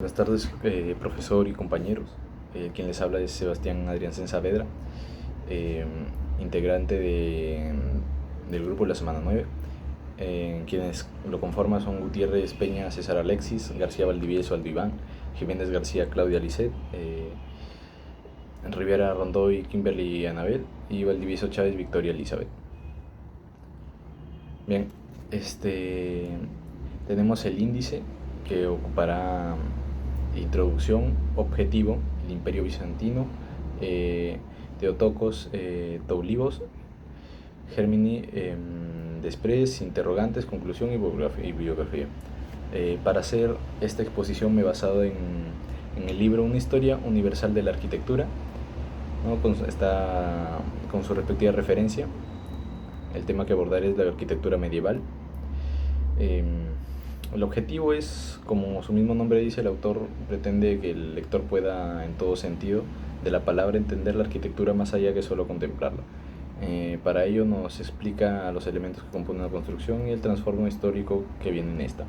Buenas tardes, profesor y compañeros. Quien les habla es Sebastián Adriansen Saavedra, eh, integrante del grupo de la semana 9. Quienes lo conforman son Gutiérrez Peña César Alexis, García Valdivieso Aldo Iván, Jiménez García Claudia Lisset, Rivera Rondoy Kimberly Anabel y Valdivieso Chávez Victoria Elizabeth. Bien, tenemos el índice que ocupará introducción, objetivo, el Imperio Bizantino, Teotocos, Toulibos, Germini, Després, interrogantes, conclusión y bibliografía. Para hacer esta exposición me he basado en el libro Una historia universal de la arquitectura, ¿no? con su respectiva referencia. El tema que abordaré es la arquitectura medieval. El objetivo es, como su mismo nombre dice, el autor pretende que el lector pueda, en todo sentido de la palabra, entender la arquitectura más allá que solo contemplarla. Para ello nos explica los elementos que componen la construcción y el trasfondo histórico que viene en esta.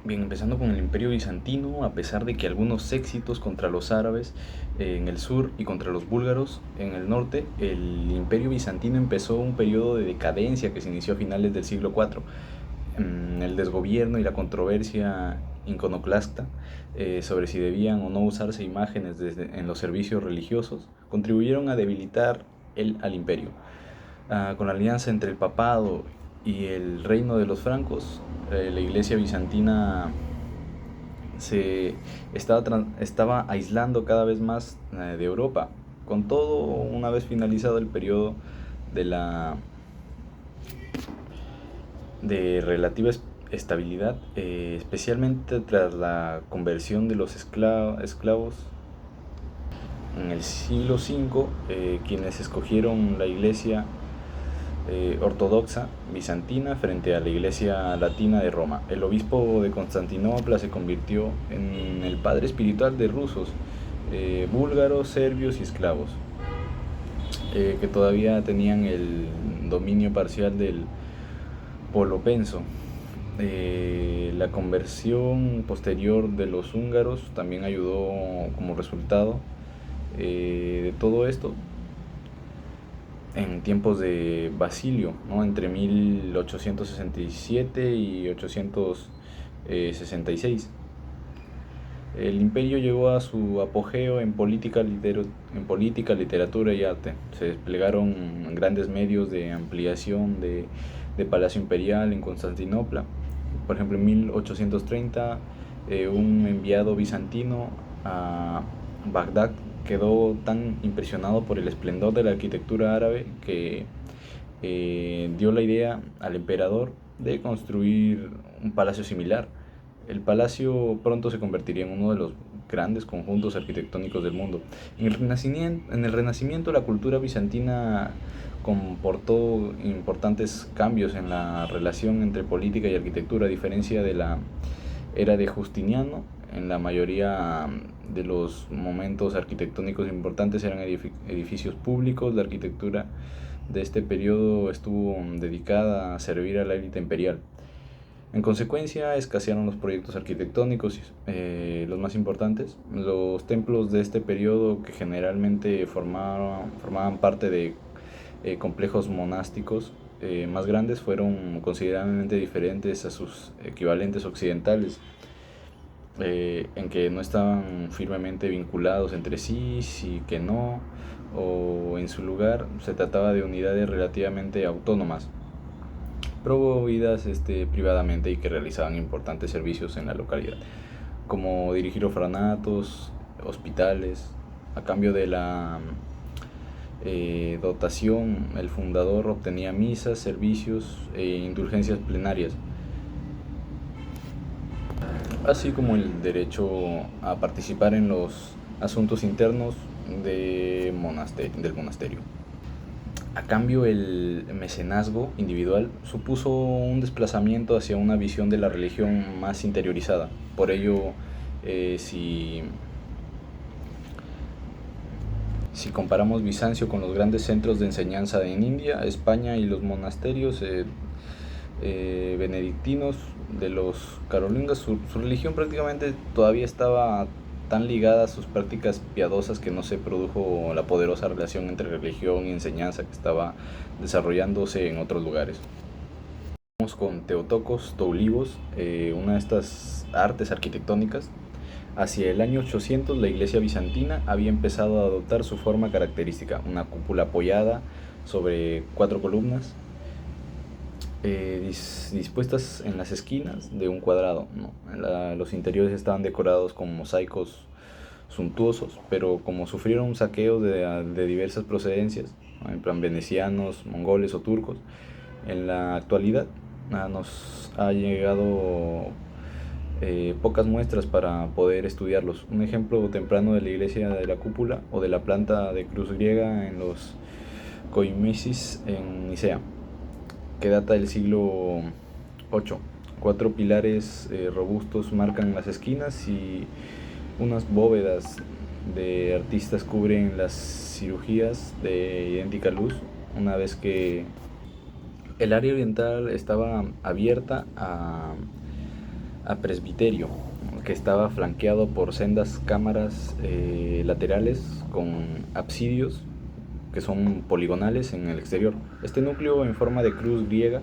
Bien, empezando con el Imperio Bizantino, a pesar de que algunos éxitos contra los árabes en el sur y contra los búlgaros en el norte, el Imperio Bizantino empezó un periodo de decadencia que se inició a finales del siglo IV. El desgobierno y la controversia iconoclasta sobre si debían o no usarse imágenes en los servicios religiosos contribuyeron a debilitar al imperio. Con la alianza entre el papado y el reino de los francos, la iglesia bizantina se estaba aislando cada vez más de Europa. Con todo, una vez finalizado el periodo de relativa estabilidad, especialmente tras la conversión de los esclavos en el siglo V, quienes escogieron la iglesia ortodoxa bizantina frente a la iglesia latina de Roma. El obispo de Constantinopla se convirtió en el padre espiritual de rusos, búlgaros, serbios y esclavos, que todavía tenían el dominio parcial del Peloponeso. La conversión posterior de los húngaros también ayudó como resultado de todo esto en tiempos de Basilio, ¿no? Entre 1867 y 866. El imperio llegó a su apogeo en política, literatura y arte. Se desplegaron grandes medios de ampliación de Palacio Imperial en Constantinopla. Por ejemplo, en 1830, un enviado bizantino a Bagdad quedó tan impresionado por el esplendor de la arquitectura árabe que dio la idea al emperador de construir un palacio similar. El palacio pronto se convertiría en uno de los grandes conjuntos arquitectónicos del mundo. En el Renacimiento, la cultura bizantina comportó importantes cambios en la relación entre política y arquitectura, a diferencia de la era de Justiniano. En la mayoría de los momentos arquitectónicos importantes eran edificios públicos. La arquitectura de este periodo estuvo dedicada a servir a la élite imperial. En consecuencia, escasearon los proyectos arquitectónicos, los más importantes. Los templos de este periodo, que generalmente formaban parte de complejos monásticos más grandes, fueron considerablemente diferentes a sus equivalentes occidentales, en que no estaban firmemente vinculados entre sí, sí que no, o en su lugar se trataba de unidades relativamente autónomas, promovidas privadamente y que realizaban importantes servicios en la localidad, como dirigir orfanatos, hospitales. A cambio de la dotación, el fundador obtenía misas, servicios e indulgencias plenarias, así como el derecho a participar en los asuntos internos del monasterio. A cambio, el mecenazgo individual supuso un desplazamiento hacia una visión de la religión más interiorizada. Por ello, si comparamos Bizancio con los grandes centros de enseñanza en India, España y los monasterios benedictinos, de los carolingios, su religión prácticamente todavía estaba tan ligada a sus prácticas piadosas que no se produjo la poderosa relación entre religión y enseñanza que estaba desarrollándose en otros lugares. Vamos con Teotocos Toulibos, una de estas artes arquitectónicas. Hacia el año 800 la iglesia bizantina había empezado a adoptar su forma característica, una cúpula apoyada sobre 4 columnas dispuestas en las esquinas de un cuadrado, ¿no? Los interiores estaban decorados con mosaicos suntuosos, pero como sufrieron saqueos de diversas procedencias, ¿no? En plan venecianos, mongoles o turcos, en la actualidad nos ha llegado pocas muestras para poder estudiarlos. Un ejemplo temprano de la iglesia de la cúpula o de la planta de cruz griega en los Koimisis en Nicea, que data del siglo VIII. 4 pilares robustos marcan las esquinas y unas bóvedas de artistas cubren las cirugías de idéntica luz, una vez que el área oriental estaba abierta a presbiterio, que estaba flanqueado por sendas cámaras laterales con absidios que son poligonales en el exterior. Este núcleo en forma de cruz griega,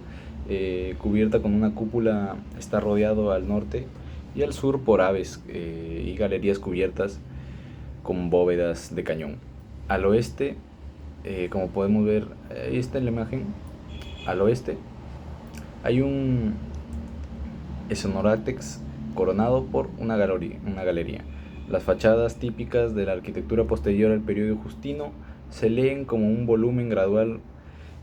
cubierta con una cúpula, está rodeado al norte y al sur por aves y galerías cubiertas con bóvedas de cañón. Al oeste, como podemos ver, ahí está en la imagen, al oeste hay un essonorátex coronado por una galería. Las fachadas típicas de la arquitectura posterior al periodo Justino se leen como un volumen gradual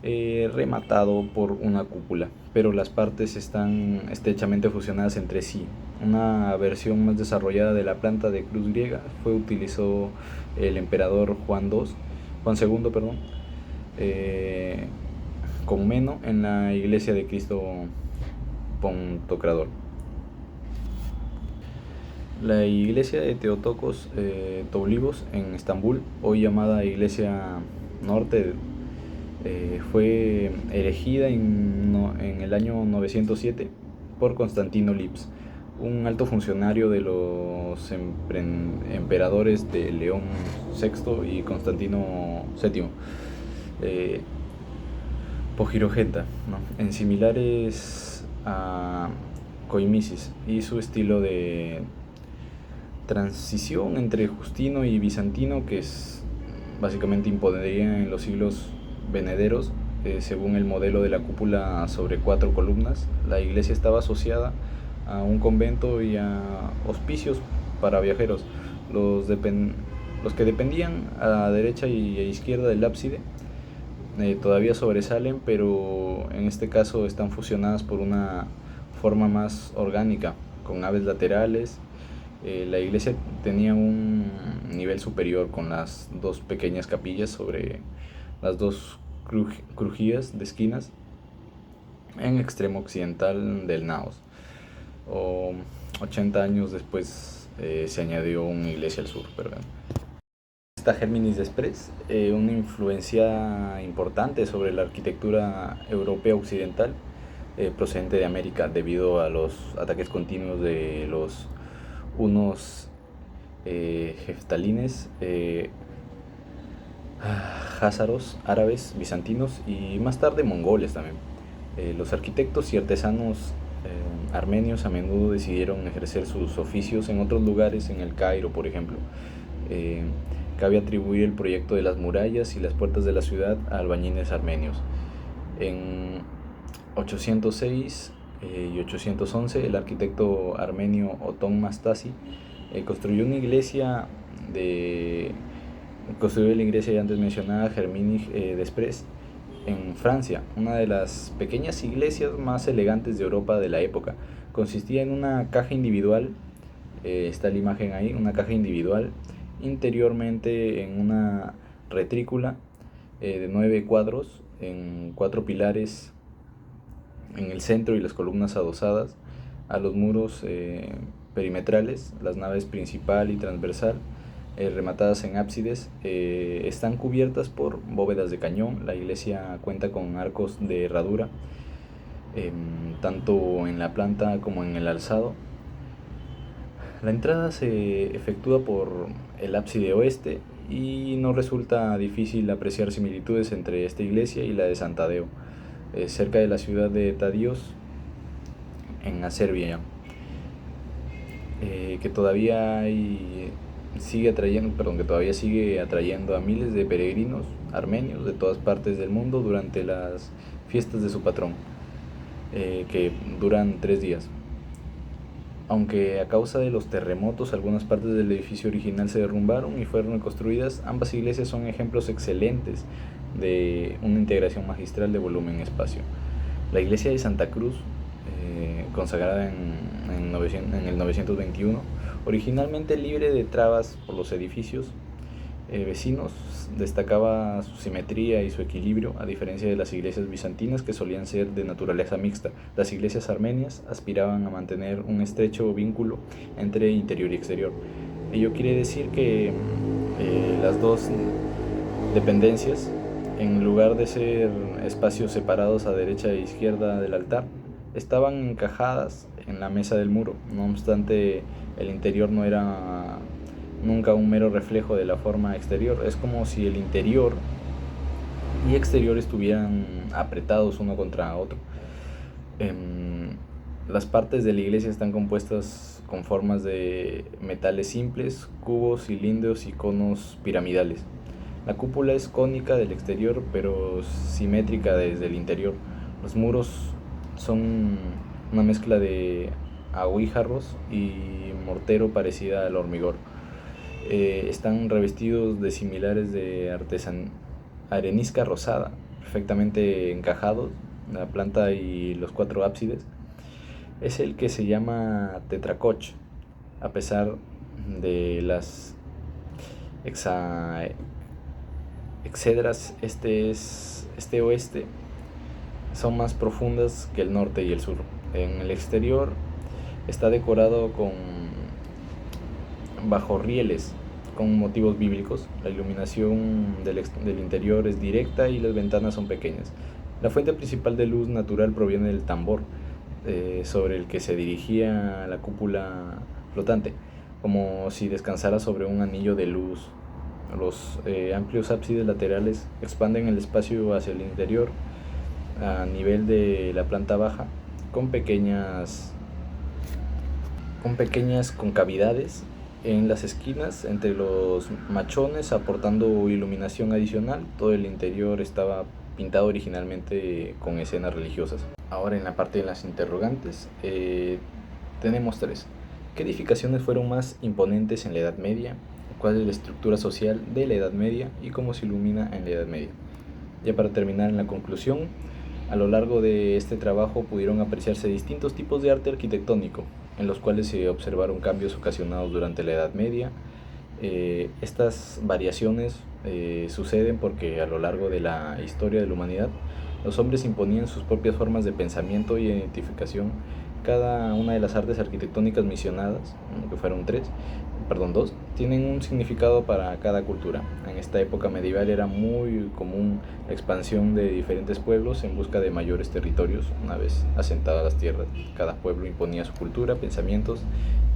rematado por una cúpula, pero las partes están estrechamente fusionadas entre sí. Una versión más desarrollada de la planta de cruz griega utilizó el emperador Juan II, perdón, con Meno en la iglesia de Cristo Pontocrador. La iglesia de Teotocos Toulibos en Estambul, hoy llamada Iglesia Norte, fue erigida en el año 907 por Constantino Lips, un alto funcionario de los emperadores de León VI y Constantino VII. Pogirogenta, ¿no? En similares a Coimisis, y su estilo de transición entre Justino y Bizantino, que es básicamente impondría en los siglos venideros. Según el modelo de la cúpula sobre 4 columnas, la iglesia estaba asociada a un convento y a hospicios para viajeros. Los que dependían a la derecha y a izquierda del ábside todavía sobresalen, pero en este caso están fusionadas por una forma más orgánica, con naves laterales. La iglesia tenía un nivel superior con las 2 pequeñas capillas sobre las 2 crujías de esquinas en extremo occidental del naos. 80 años después se añadió una iglesia al sur. Está Géminis Desprez, una influencia importante sobre la arquitectura europea occidental procedente de América debido a los ataques continuos de los hunos, heftalines, házaros, árabes, bizantinos y más tarde mongoles también. Los arquitectos y artesanos armenios a menudo decidieron ejercer sus oficios en otros lugares, en el Cairo, por ejemplo. Cabe atribuir el proyecto de las murallas y las puertas de la ciudad a albañiles armenios. En 806 y 811 el arquitecto armenio Otón Mastasi construyó la iglesia ya antes mencionada Géminis Desprez en Francia, una de las pequeñas iglesias más elegantes de Europa de la época. Consistía en una caja individual, está la imagen ahí, una caja individual, interiormente en una retrícula de 9 cuadros en 4 pilares en el centro y las columnas adosadas a los muros perimetrales. Las naves principal y transversal, rematadas en ábsides, están cubiertas por bóvedas de cañón. La iglesia cuenta con arcos de herradura tanto en la planta como en el alzado. La entrada se efectúa por el ábside oeste y no resulta difícil apreciar similitudes entre esta iglesia y la de Santadeo, cerca de la ciudad de Tadios, en Serbia, que que todavía sigue atrayendo a miles de peregrinos armenios de todas partes del mundo durante las fiestas de su patrón, que duran 3 días. Aunque a causa de los terremotos algunas partes del edificio original se derrumbaron y fueron reconstruidas, ambas iglesias son ejemplos excelentes de una integración magistral de volumen y espacio. La iglesia de Santa Cruz, consagrada en el 921, originalmente libre de trabas por los edificios vecinos, destacaba su simetría y su equilibrio, a diferencia de las iglesias bizantinas, que solían ser de naturaleza mixta. Las iglesias armenias aspiraban a mantener un estrecho vínculo entre interior y exterior. Ello quiere decir que las dos dependencias, en lugar de ser espacios separados a derecha e izquierda del altar, estaban encajadas en la mesa del muro. No obstante, el interior no era nunca un mero reflejo de la forma exterior. Es como si el interior y exterior estuvieran apretados uno contra otro. Las partes de la iglesia están compuestas con formas de metales simples, cubos, cilindros y conos piramidales. La cúpula es cónica del exterior, pero simétrica desde el interior. Los muros son una mezcla de aguijarros y mortero parecida al hormigón. Están revestidos de similares de arenisca rosada, perfectamente encajados, la planta y los 4 ábsides. Es el que se llama tetracoch, a pesar de las exedras este-oeste son más profundas que el norte y el sur. En el exterior está decorado con bajorrieles con motivos bíblicos. La iluminación del interior es directa y las ventanas son pequeñas. La fuente principal de luz natural proviene del tambor, sobre el que se dirigía la cúpula flotante, como si descansara sobre un anillo de luz. Los amplios ábsides laterales expanden el espacio hacia el interior a nivel de la planta baja, con pequeñas concavidades en las esquinas entre los machones, aportando iluminación adicional. Todo el interior estaba pintado originalmente con escenas religiosas. Ahora, en la parte de las interrogantes, tenemos 3. ¿Qué edificaciones fueron más imponentes en la Edad Media? ¿Cuál es la estructura social de la Edad Media y cómo se ilumina en la Edad Media? Ya para terminar, en la conclusión, a lo largo de este trabajo pudieron apreciarse distintos tipos de arte arquitectónico, en los cuales se observaron cambios ocasionados durante la Edad Media. Estas variaciones suceden porque a lo largo de la historia de la humanidad los hombres imponían sus propias formas de pensamiento y identificación. Cada una de las artes arquitectónicas mencionadas, que fueron 2, tienen un significado para cada cultura. En esta época medieval era muy común la expansión de diferentes pueblos en busca de mayores territorios. Una vez asentadas las tierras, cada pueblo imponía su cultura, pensamientos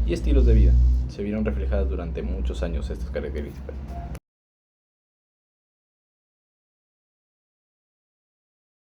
y estilos de vida. Se vieron reflejadas durante muchos años estas características.